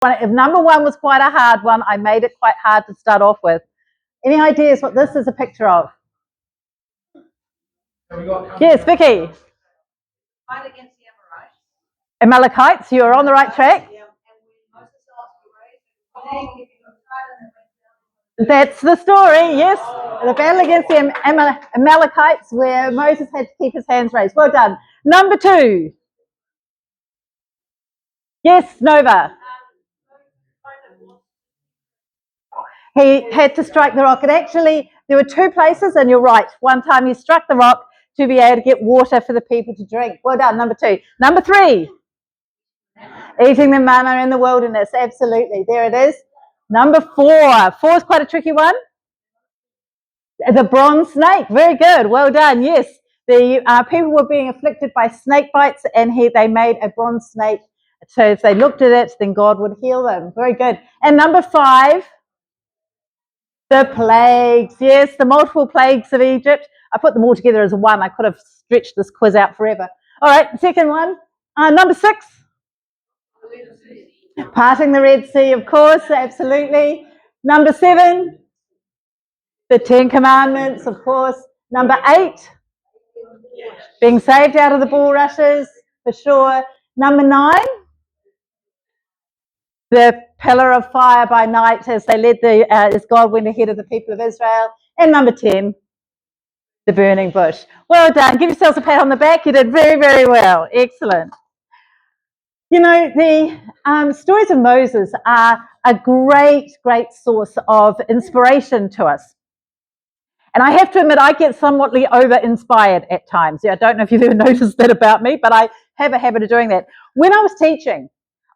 If number one was quite a hard one, I made it quite hard to start off with. Any ideas what this is a picture of? Yes, Vicky. Fight against the Amalekites, you're on the right track. That's the story, yes. The battle against the Amalekites where Moses had to keep his hands raised. Well done. Number two. Yes, Nova. He had to strike the rock. And actually, there were two places, and you're right. One time he struck the rock to be able to get water for the people to drink. Well done, number two. Number three. Eating the manna in the wilderness. Absolutely. There it is. Number four. Four is quite a tricky one. The bronze snake. Very good. Well done. Yes. The people were being afflicted by snake bites, and they made a bronze snake. So if they looked at it, then God would heal them. Very good. And number five. The plagues, yes, the multiple plagues of Egypt. I put them all together as one. I could have stretched this quiz out forever. All right, second one. Number six. Parting the Red Sea, of course, absolutely. Number seven. The Ten Commandments, of course. Number eight. Being saved out of the bulrushes, for sure. Number nine. The pillar of fire by night as they led as God went ahead of the people of Israel. And number 10, the burning bush. Well done. Give yourselves a pat on the back. You did very, very well. Excellent. You know, the stories of Moses are a great, great source of inspiration to us. And I have to admit, I get somewhat over-inspired at times. Yeah, I don't know if you've ever noticed that about me, but I have a habit of doing that. When I was teaching,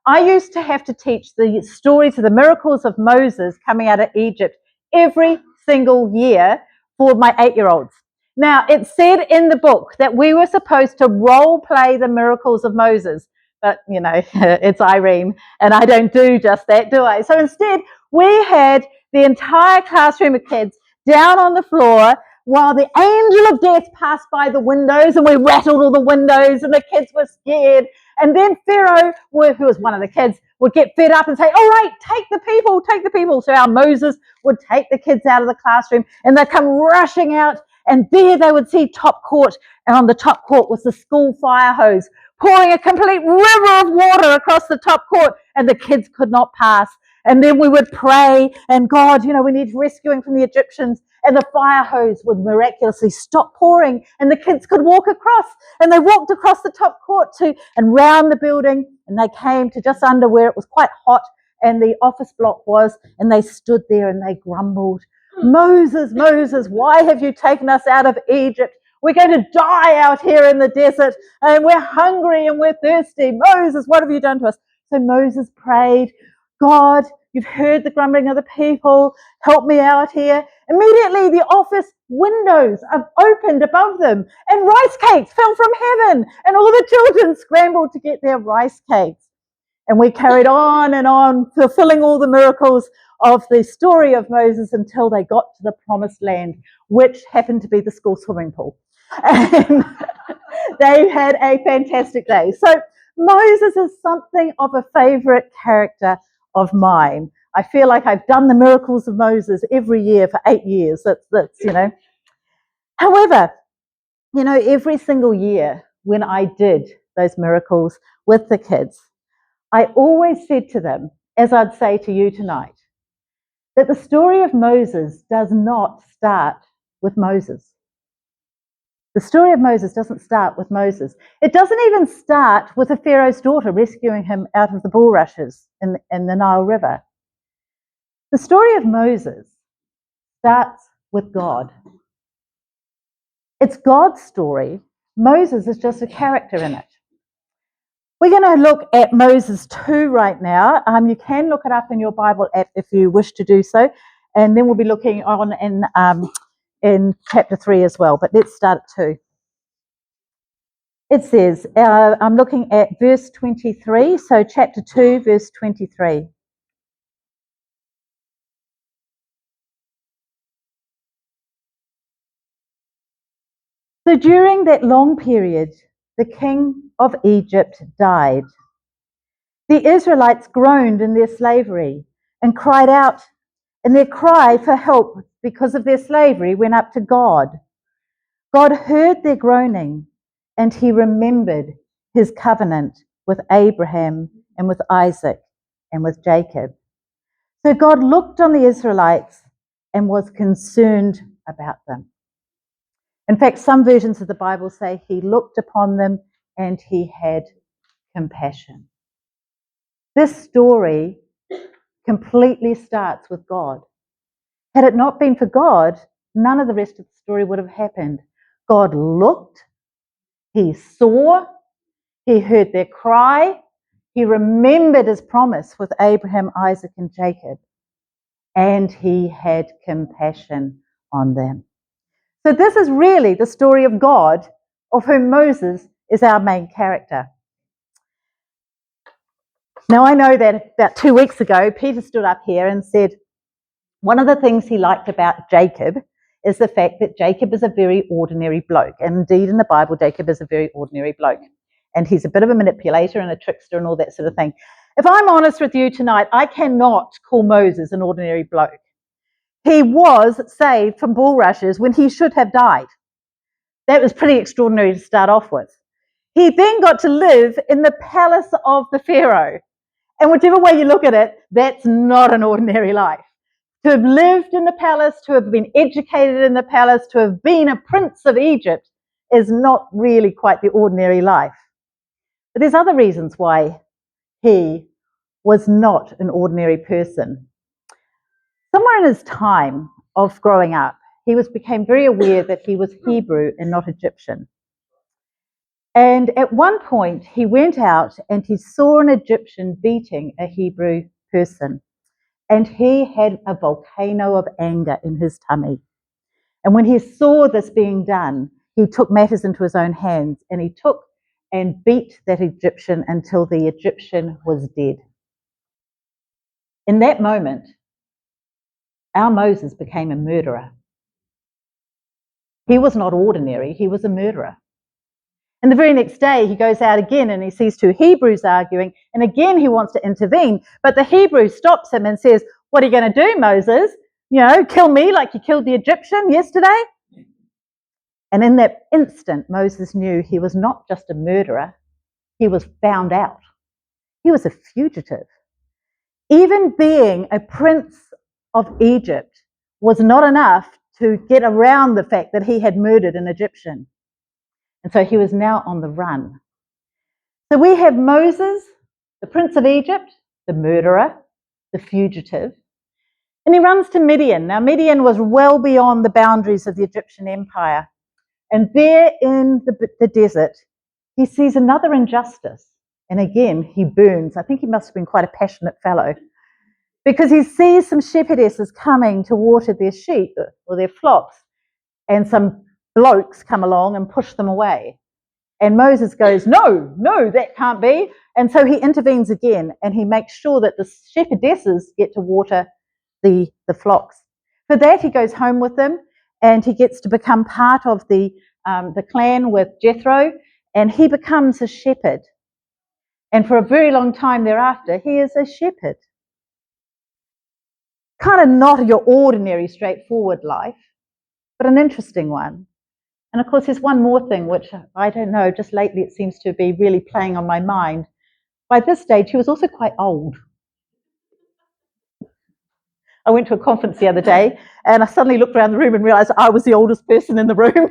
I used to have to teach the stories of the miracles of Moses coming out of Egypt every single year for my 8-year-olds. Now, it said in the book that we were supposed to role play the miracles of Moses, but, you know, it's Irene, and I don't do just that, do I? So instead, we had the entire classroom of kids down on the floor while the angel of death passed by the windows, and we rattled all the windows, and the kids were scared. And then Pharaoh, who was one of the kids, would get fed up and say, all right, take the people, take the people. So our Moses would take the kids out of the classroom, and they'd come rushing out, and there they would see top court, and on the top court was the school fire hose, pouring a complete river of water across the top court, and the kids could not pass. And then we would pray, and God, you know, we need rescuing from the Egyptians. And the fire hose would miraculously stop pouring, and the kids could walk across. And they walked across the top court and round the building, and they came to just under where it was quite hot, and the office block was, and they stood there and they grumbled, Moses, Moses, why have you taken us out of Egypt? We're going to die out here in the desert, and we're hungry and we're thirsty. Moses, what have you done to us? So Moses prayed, God, you've heard the grumbling of the people. Help me out here. Immediately, the office windows opened above them, and rice cakes fell from heaven, and all the children scrambled to get their rice cakes. And we carried on, fulfilling all the miracles of the story of Moses until they got to the promised land, which happened to be the school swimming pool. And they had a fantastic day. So Moses is something of a favourite character of mine. I feel like I've done the miracles of Moses every year for 8 years. That's you know. However, you know, every single year when I did those miracles with the kids, I always said to them, as I'd say to you tonight, that the story of Moses does not start with Moses. The story of Moses doesn't start with Moses. It doesn't even start with a Pharaoh's daughter rescuing him out of the bulrushes in the Nile River. The story of Moses starts with God. It's God's story. Moses is just a character in it. We're going to look at Moses 2 right now. You can look it up in your Bible app if you wish to do so. And then we'll be looking on in chapter 3 as well. But let's start at 2. It says, I'm looking at verse 23. So chapter 2, verse 23. So during that long period, the king of Egypt died, The Israelites groaned in their slavery and cried out, and their cry for help because of their slavery went up to God. God heard their groaning, and he remembered his covenant with Abraham and with Isaac and with Jacob. So God looked on the Israelites and was concerned about them. In fact, some versions of the Bible say he looked upon them and he had compassion. This story completely starts with God. Had it not been for God, none of the rest of the story would have happened. God looked, he saw, he heard their cry, he remembered his promise with Abraham, Isaac, and Jacob, and he had compassion on them. So this is really the story of God, of whom Moses is our main character. Now, I know that about 2 weeks ago, Peter stood up here and said one of the things he liked about Jacob is the fact that Jacob is a very ordinary bloke. And indeed, in the Bible, Jacob is a very ordinary bloke. And he's a bit of a manipulator and a trickster and all that sort of thing. If I'm honest with you tonight, I cannot call Moses an ordinary bloke. He was saved from bulrushes when he should have died. That was pretty extraordinary to start off with. He then got to live in the palace of the Pharaoh. And whichever way you look at it, that's not an ordinary life. To have lived in the palace, to have been educated in the palace, to have been a prince of Egypt is not really quite the ordinary life. But there's other reasons why he was not an ordinary person. Somewhere in his time of growing up, he became very aware that he was Hebrew and not Egyptian. And at one point, he went out and he saw an Egyptian beating a Hebrew person. And he had a volcano of anger in his tummy. And when he saw this being done, he took matters into his own hands and he took and beat that Egyptian until the Egyptian was dead. In that moment, our Moses became a murderer. He was not ordinary, he was a murderer. And the very next day, he goes out again and he sees two Hebrews arguing, and again he wants to intervene. But the Hebrew stops him and says, "What are you going to do, Moses? Kill me like you killed the Egyptian yesterday?" And in that instant, Moses knew he was not just a murderer, he was found out. He was a fugitive. Even being a prince of Egypt was not enough to get around the fact that he had murdered an Egyptian. And so he was now on the run. So we have Moses, the prince of Egypt, the murderer, the fugitive, and he runs to Midian. Now, Midian was well beyond the boundaries of the Egyptian empire. And there in the desert, he sees another injustice. And again, he burns. I think he must have been quite a passionate fellow, because he sees some shepherdesses coming to water their sheep or their flocks, and some blokes come along and push them away. And Moses goes, no, that can't be. And so he intervenes again and he makes sure that the shepherdesses get to water the flocks. For that, he goes home with them and he gets to become part of the clan with Jethro, and he becomes a shepherd. And for a very long time thereafter, he is a shepherd. Kind of not your ordinary, straightforward life, but an interesting one. And of course, there's one more thing, which I don't know, just lately it seems to be really playing on my mind. By this stage, he was also quite old. I went to a conference the other day and I suddenly looked around the room and realised I was the oldest person in the room.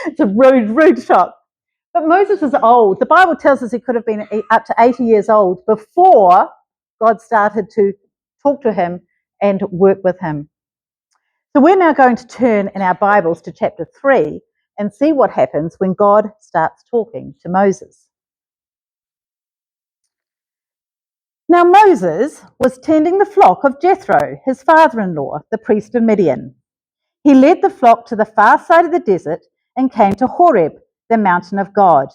It's a rude shock. But Moses was old. The Bible tells us he could have been up to 80 years old before God started to talk to him and work with him. So we're now going to turn in our Bibles to chapter 3 and see what happens when God starts talking to Moses. Now Moses was tending the flock of Jethro, his father-in-law, the priest of Midian. He led the flock to the far side of the desert and came to Horeb, the mountain of God.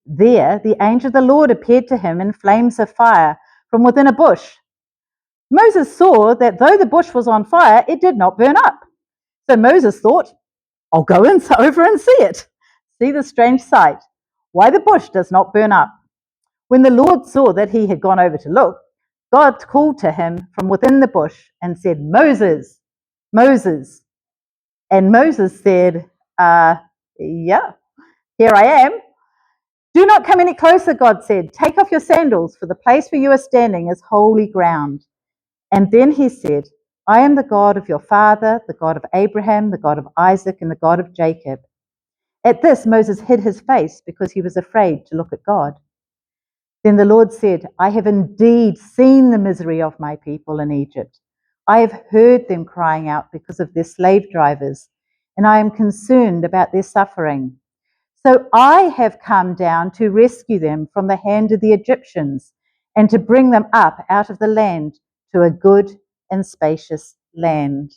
There the angel of the Lord appeared to him in flames of fire from within a bush. Moses saw that though the bush was on fire, it did not burn up. So Moses thought, I'll go over and see it. See the strange sight, why the bush does not burn up. When the Lord saw that he had gone over to look, God called to him from within the bush and said, Moses, Moses. And Moses said, yeah, here I am. Do not come any closer, God said. Take off your sandals, for the place where you are standing is holy ground. And then he said, I am the God of your father, the God of Abraham, the God of Isaac, and the God of Jacob. At this, Moses hid his face because he was afraid to look at God. Then the Lord said, I have indeed seen the misery of my people in Egypt. I have heard them crying out because of their slave drivers, and I am concerned about their suffering. So I have come down to rescue them from the hand of the Egyptians and to bring them up out of the land to a good and spacious land.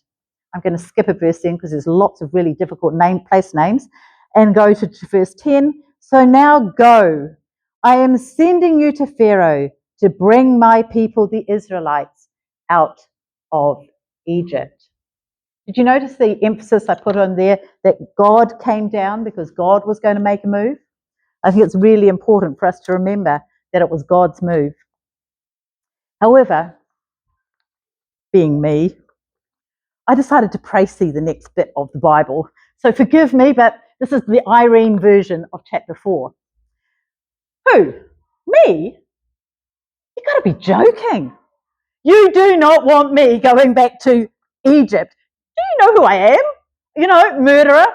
I'm going to skip a verse in because there's lots of really difficult place names and go to verse 10. So now go. I am sending you to Pharaoh to bring my people, the Israelites, out of Egypt. Did you notice the emphasis I put on there that God came down because God was going to make a move? I think it's really important for us to remember that it was God's move. However, being me, I decided to précis the next bit of the Bible. So forgive me, but this is the Irene version of chapter 4. Who? Me? You've got to be joking. You do not want me going back to Egypt. Do you know who I am? You know, murderer,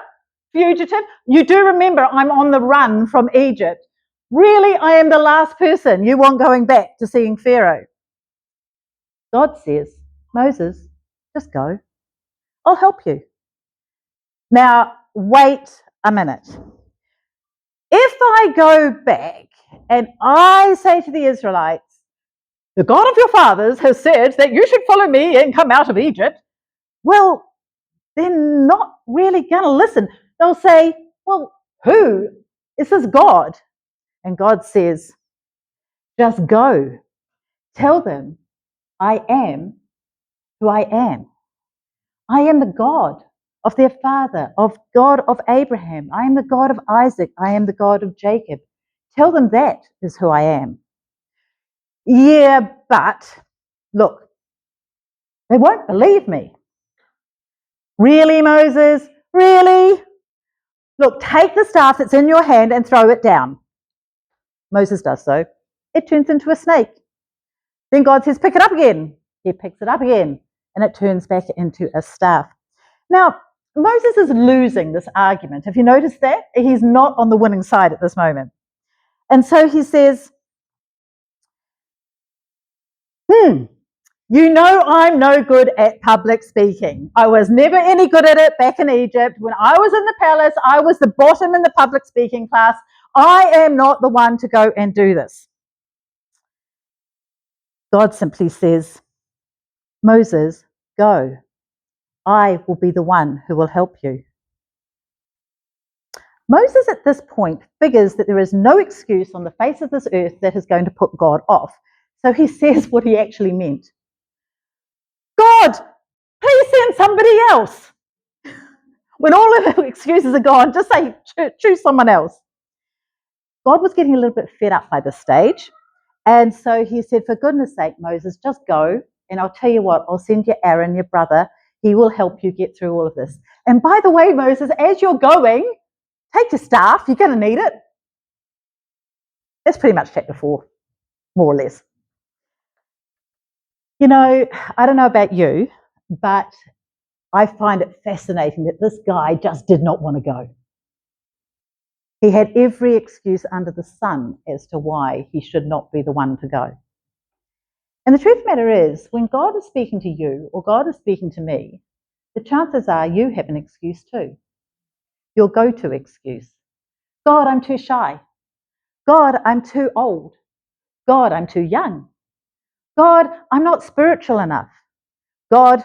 fugitive. You do remember I'm on the run from Egypt. Really, I am the last person you want going back to seeing Pharaoh. God says, Moses, just go. I'll help you. Now, wait a minute. If I go back and I say to the Israelites, the God of your fathers has said that you should follow me and come out of Egypt, well, they're not really going to listen. They'll say, well, who is this God? And God says, just go. Tell them I am who I am. I am the God of their father, of God of Abraham. I am the God of Isaac. I am the God of Jacob. Tell them that is who I am. Yeah, but look, they won't believe me. Really, Moses? Really? Look, take the staff that's in your hand and throw it down. Moses does so. It turns into a snake. Then God says, pick it up again. He picks it up again, and it turns back into a staff. Now, Moses is losing this argument. Have you noticed that? He's not on the winning side at this moment. And so he says, you know I'm no good at public speaking. I was never any good at it back in Egypt. When I was in the palace, I was the bottom in the public speaking class. I am not the one to go and do this. God simply says, Moses, go. I will be the one who will help you. Moses at this point figures that there is no excuse on the face of this earth that is going to put God off. So he says what he actually meant. God, please send somebody else. When all of the excuses are gone, just say, choose someone else. God was getting a little bit fed up by this stage. And so he said, for goodness sake, Moses, just go. And I'll tell you what, I'll send you Aaron, your brother. He will help you get through all of this. And by the way, Moses, as you're going, take your staff. You're going to need it. That's pretty much chapter 4, more or less. You know, I don't know about you, but I find it fascinating that this guy just did not want to go. He had every excuse under the sun as to why he should not be the one to go. And the truth of the matter is, when God is speaking to you or God is speaking to me, the chances are you have an excuse too. Your go-to excuse. God, I'm too shy. God, I'm too old. God, I'm too young. God, I'm not spiritual enough. God,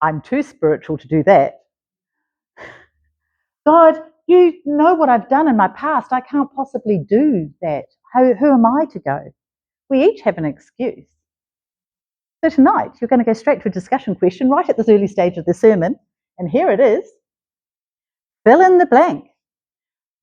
I'm too spiritual to do that. God, you know what I've done in my past. I can't possibly do that. Who am I to go? We each have an excuse. So tonight, you're going to go straight to a discussion question right at this early stage of the sermon. And here it is. Fill in the blank.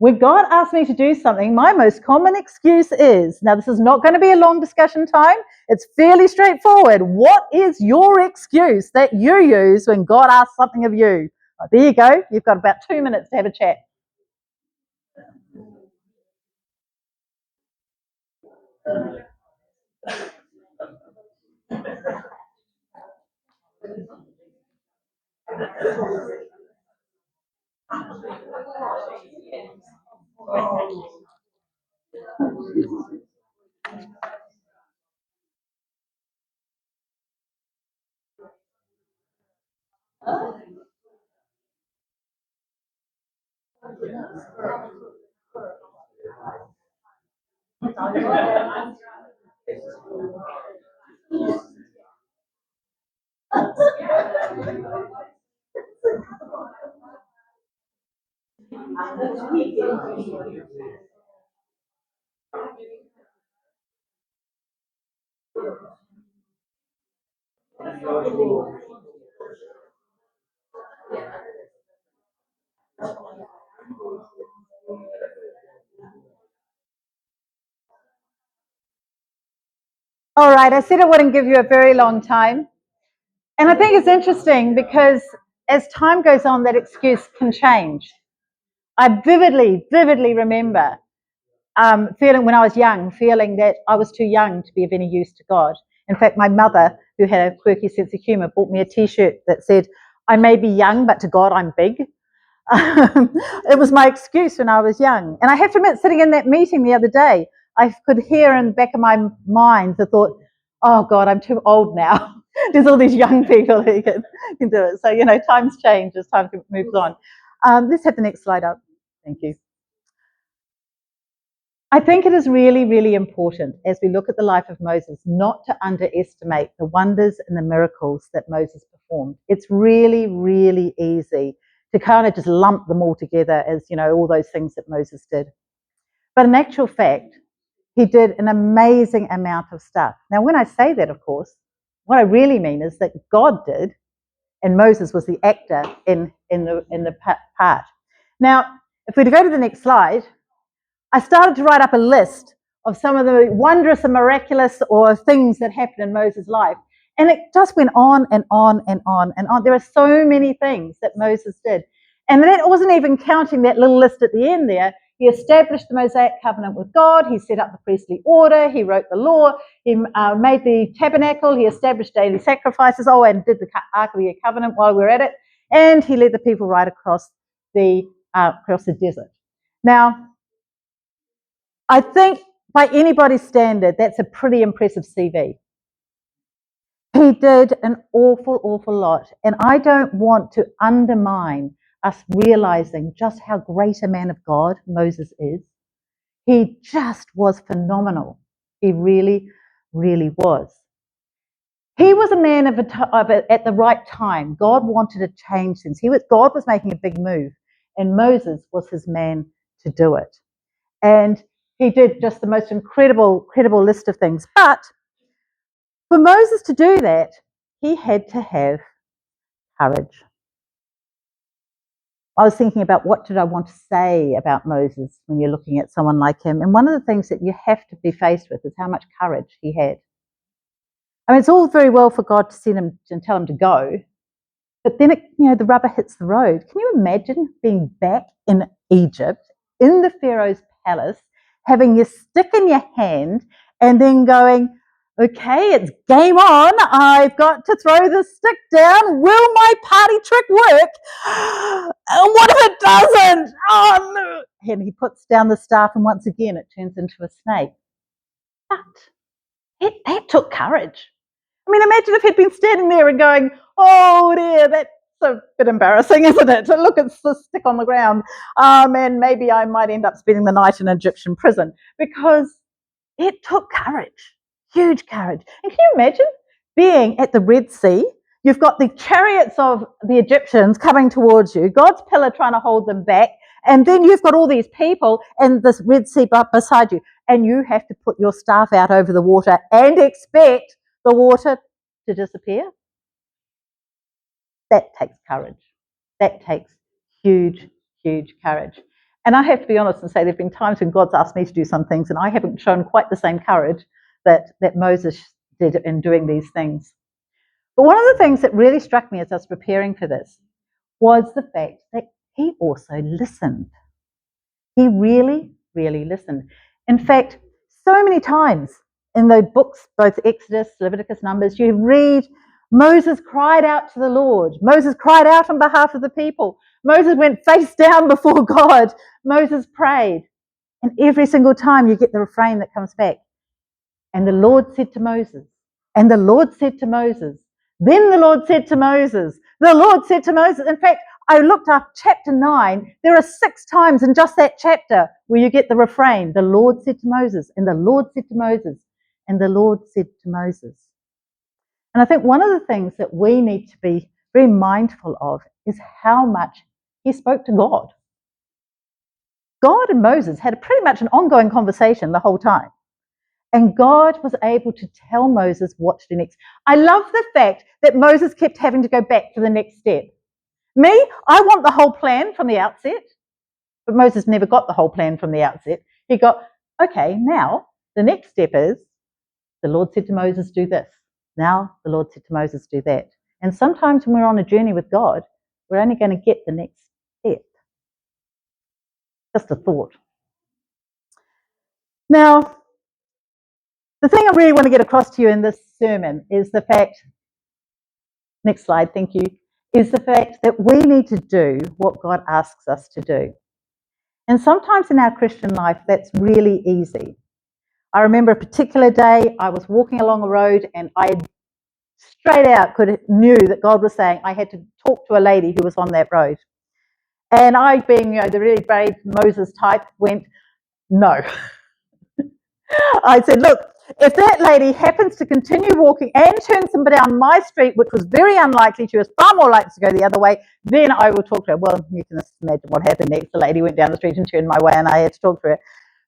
When God asks me to do something, my most common excuse is, now this is not going to be a long discussion time, it's fairly straightforward. What is your excuse that you use when God asks something of you? Oh, there you go, you've got about 2 minutes to have a chat. All right, I said I wouldn't give you a very long time. And I think it's interesting because as time goes on, that excuse can change. I vividly remember feeling when I was young, feeling that I was too young to be of any use to God. In fact, my mother, who had a quirky sense of humour, bought me a T-shirt that said, "I may be young, but to God I'm big." It was my excuse when I was young. And I have to admit, sitting in that meeting the other day, I could hear in the back of my mind the thought, oh God, I'm too old now. There's all these young people who can do it. So, times change as time moves on. Let's have the next slide up. Thank you. I think it is really important as we look at the life of Moses not to underestimate the wonders and the miracles that Moses performed. It's really easy to kind of just lump them all together as, all those things that Moses did. But in actual fact, he did an amazing amount of stuff. Now, when I say that, of course, what I really mean is that God did, and Moses was the actor in the part. Now, if we go to the next slide, I started to write up a list of some of the wondrous and miraculous or things that happened in Moses' life. And it just went on and on and on and on. There are so many things that Moses did. And that wasn't even counting that little list at the end there. He established the Mosaic covenant with God. He set up the priestly order. He wrote the law. He made the tabernacle. He established daily sacrifices. Oh, and did the Ark of the Covenant while we were at it. And he led the people right across the desert. Now, I think by anybody's standard, that's a pretty impressive CV. He did an awful lot. And I don't want to undermine us realizing just how great a man of God Moses is. He just was phenomenal. He really was. He was a man at the right time. God wanted to change things. God was making a big move, and Moses was his man to do it. And he did just the most incredible list of things. But for Moses to do that, he had to have courage. I was thinking about what did I want to say about Moses when you're looking at someone like him. And one of the things that you have to be faced with is how much courage he had. I mean, it's all very well for God to send him and tell him to go, but then the rubber hits the road. Can you imagine being back in Egypt, in the Pharaoh's palace, having your stick in your hand, and then going, okay, it's game on. I've got to throw the stick down. Will my party trick work? And what if it doesn't? Oh no! And he puts down the staff, and once again, it turns into a snake. But that took courage. I mean, imagine if he'd been standing there and going, oh dear, that's a bit embarrassing, isn't it? To look at the stick on the ground. And maybe I might end up spending the night in an Egyptian prison, because it took courage, huge courage. And can you imagine being at the Red Sea? You've got the chariots of the Egyptians coming towards you, God's pillar trying to hold them back, and then you've got all these people and this Red Sea beside you, and you have to put your staff out over the water and expect the water to disappear. That takes courage. That takes huge courage. And I have to be honest and say there have been times when God's asked me to do some things and I haven't shown quite the same courage that Moses did in doing these things. But one of the things that really struck me as I was preparing for this was the fact that he also listened. He really, really listened. In fact, so many times in the books, both Exodus, Leviticus, Numbers, you read Moses cried out to the Lord. Moses cried out on behalf of the people. Moses went face down before God. Moses prayed. And every single time you get the refrain that comes back. And the Lord said to Moses, and the Lord said to Moses, then the Lord said to Moses, the Lord said to Moses. In fact, I looked up chapter 9. There are 6 times in just that chapter where you get the refrain, the Lord said to Moses, and the Lord said to Moses, and the Lord said to Moses. And I think one of the things that we need to be very mindful of is how much he spoke to God. God and Moses had pretty much an ongoing conversation the whole time. And God was able to tell Moses what to do next. I love the fact that Moses kept having to go back to the next step. Me, I want the whole plan from the outset. But Moses never got the whole plan from the outset. He got, okay, now the next step is the Lord said to Moses, do this. Now the Lord said to Moses, do that. And sometimes when we're on a journey with God, we're only going to get the next step. Just a thought. Now, the thing I really want to get across to you in this sermon is the fact, next slide, thank you, is the fact that we need to do what God asks us to do. And sometimes in our Christian life, that's really easy. I remember a particular day, I was walking along a road and I straight out knew that God was saying I had to talk to a lady who was on that road. And I, being the really brave Moses type, went, no. I said, look, if that lady happens to continue walking and turns them down my street, which was very unlikely, she was far more likely to go the other way, then I will talk to her. Well, you can imagine what happened next. The lady went down the street and turned my way and I had to talk to her.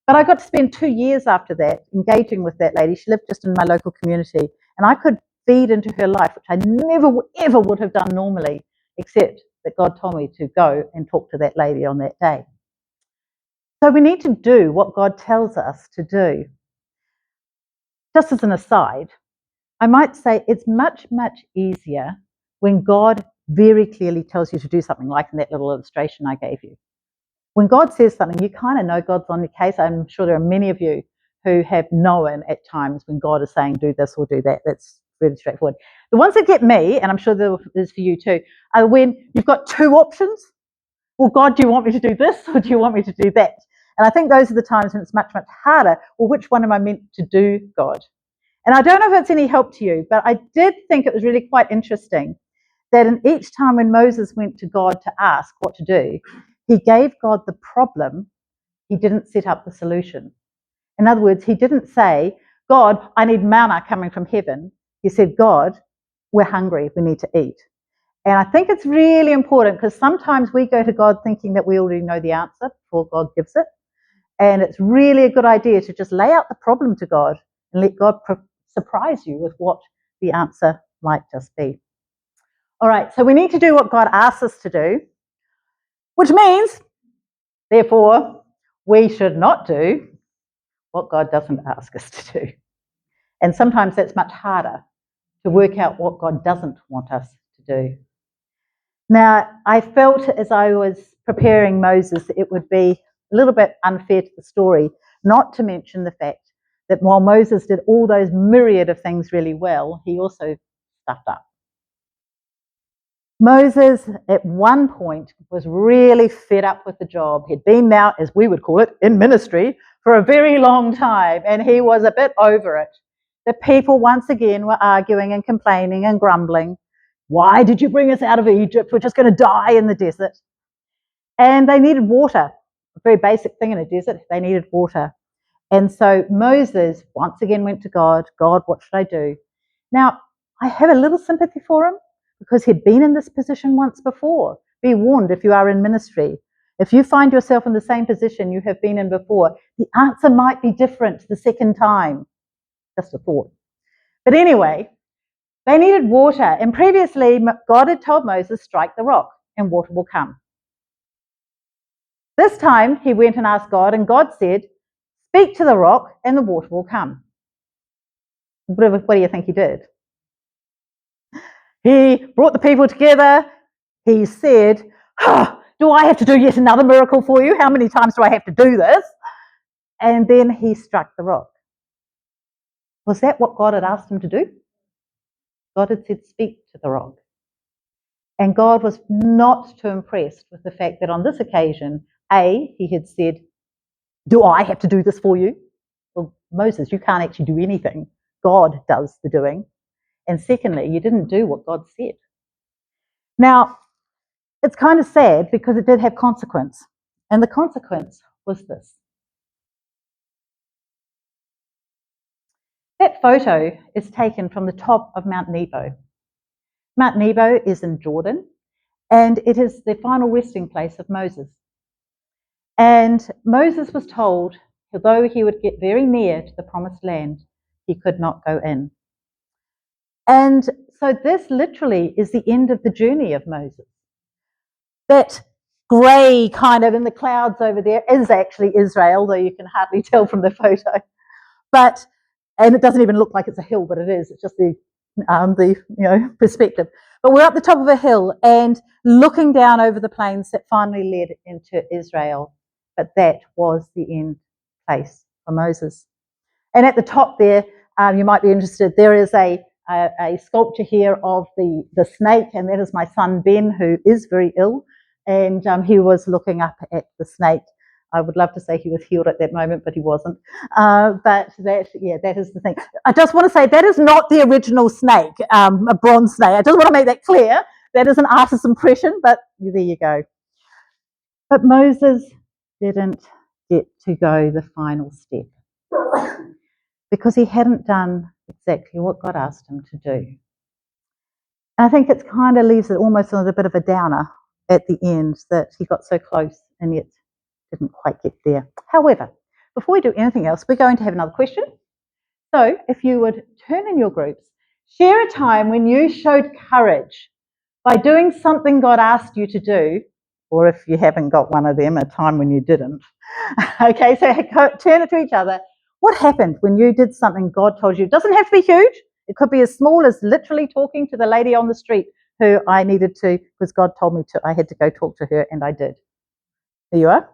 But I got to spend 2 years after that engaging with that lady. She lived just in my local community and I could feed into her life, which I never, ever would have done normally, except that God told me to go and talk to that lady on that day. So we need to do what God tells us to do. Just as an aside, I might say it's much, much easier when God very clearly tells you to do something, like in that little illustration I gave you. When God says something, you kind of know God's on your case. I'm sure there are many of you who have known at times when God is saying do this or do that. That's really straightforward. The ones that get me, and I'm sure there is for you too, are when you've got 2 options. Well, God, do you want me to do this or do you want me to do that? And I think those are the times when it's much, much harder. Well, which one am I meant to do, God? And I don't know if it's any help to you, but I did think it was really quite interesting that in each time when Moses went to God to ask what to do, he gave God the problem, he didn't set up the solution. In other words, he didn't say, God, I need manna coming from heaven. He said, God, we're hungry, we need to eat. And I think it's really important because sometimes we go to God thinking that we already know the answer before God gives it. And it's really a good idea to just lay out the problem to God and let God surprise you with what the answer might just be. All right, so we need to do what God asks us to do, which means, therefore, we should not do what God doesn't ask us to do. And sometimes that's much harder to work out what God doesn't want us to do. Now, I felt as I was preparing Moses, it would be a little bit unfair to the story not to mention the fact that while Moses did all those myriad of things really well, he also stuffed up. Moses, at one point, was really fed up with the job. He'd been now, as we would call it, in ministry for a very long time, and he was a bit over it. The people once again were arguing and complaining and grumbling. Why did you bring us out of Egypt? We're just going to die in the desert. And they needed water, a very basic thing in a desert. They needed water. And so Moses once again went to God. God, what should I do? Now, I have a little sympathy for him because he'd been in this position once before. Be warned if you are in ministry. If you find yourself in the same position you have been in before, the answer might be different the second time. Just a thought. But anyway, they needed water. And previously, God had told Moses, strike the rock and water will come. This time he went and asked God, and God said, "Speak to the rock and the water will come." What do you think he did? He brought the people together. He said, "Oh, do I have to do yet another miracle for you? How many times do I have to do this?" And then he struck the rock. Was that what God had asked him to do? God had said, "Speak to the rock." And God was not too impressed with the fact that on this occasion, A, he had said, "Do I have to do this for you?" Well, Moses, you can't actually do anything. God does the doing. And secondly, you didn't do what God said. Now, it's kind of sad because it did have consequence. And the consequence was this. That photo is taken from the top of Mount Nebo. Mount Nebo is in Jordan, and it is the final resting place of Moses. And Moses was told, although he would get very near to the promised land, he could not go in. And so this literally is the end of the journey of Moses. That grey kind of in the clouds over there is actually Israel, though you can hardly tell from the photo. And it doesn't even look like it's a hill, but it is. It's just the perspective. But we're up the top of a hill and looking down over the plains that finally led into Israel. But that was the end place for Moses. And at the top there, you might be interested, there is a sculpture here of the snake, and that is my son Ben, who is very ill, and he was looking up at the snake. I would love to say he was healed at that moment, but he wasn't. But that is the thing. I just want to say that is not the original snake, a bronze snake. I just want to make that clear. That is an artist's impression, but there you go. But Moses didn't get to go the final step because he hadn't done exactly what God asked him to do. And I think it kind of leaves it almost a bit of a downer at the end that he got so close and yet didn't quite get there. However, before we do anything else, we're going to have another question. So if you would turn in your groups, share a time when you showed courage by doing something God asked you to do, or if you haven't got one of them, a time when you didn't. Okay, so turn it to each other. What happened when you did something God told you? It doesn't have to be huge. It could be as small as literally talking to the lady on the street who I needed to, because God told me to. I had to go talk to her, and I did. There you are.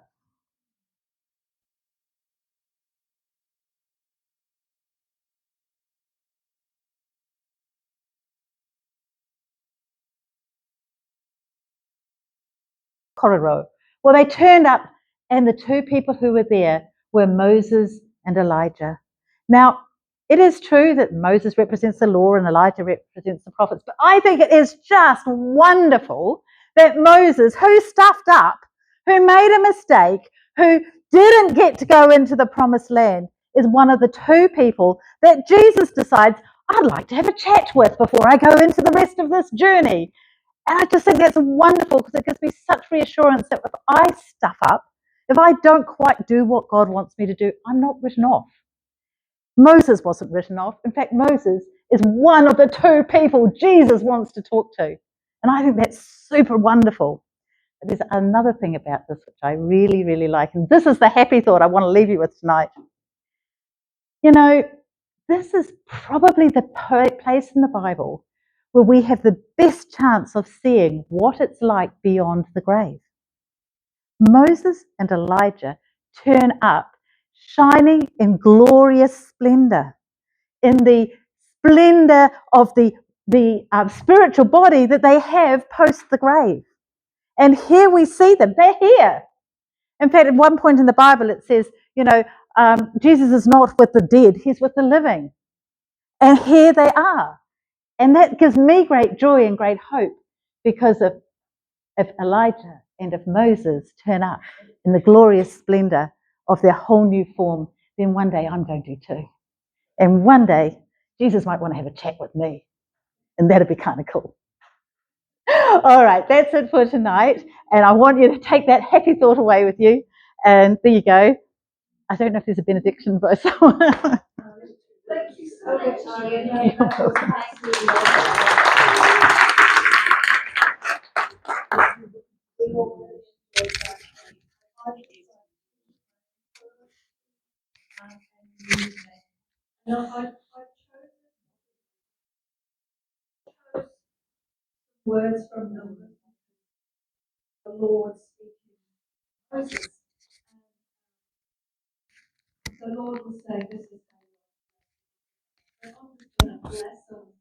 Corridor. Well, they turned up, and the two people who were there were Moses and Elijah. Now, it is true that Moses represents the law and Elijah represents the prophets, but I think it is just wonderful that Moses, who stuffed up, who made a mistake, who didn't get to go into the promised land, is one of the two people that Jesus decides, I'd like to have a chat with before I go into the rest of this journey. And I just think that's wonderful because it gives me such reassurance that if I stuff up, if I don't quite do what God wants me to do, I'm not written off. Moses wasn't written off. In fact, Moses is one of the two people Jesus wants to talk to. And I think that's super wonderful. But there's another thing about this which I really, really like. And this is the happy thought I want to leave you with tonight. You know, this is probably the place in the Bible where we have the best chance of seeing what it's like beyond the grave. Moses and Elijah turn up shining in glorious splendor, in the splendor of the spiritual body that they have post the grave. And here we see them. They're here. In fact, at one point in the Bible it says, Jesus is not with the dead, he's with the living. And here they are. And that gives me great joy and great hope because if Elijah and if Moses turn up in the glorious splendor of their whole new form, then one day I'm going to too. And one day Jesus might want to have a chat with me. And that'd be kind of cool. All right, that's it for tonight. And I want you to take that happy thought away with you. And there you go. I don't know if there's a benediction by someone. Thank you so much, Ian. You're welcome. Thank you. words from the Lord speaking to Moses. The Lord was saying, this is how you are. I'm just going to bless them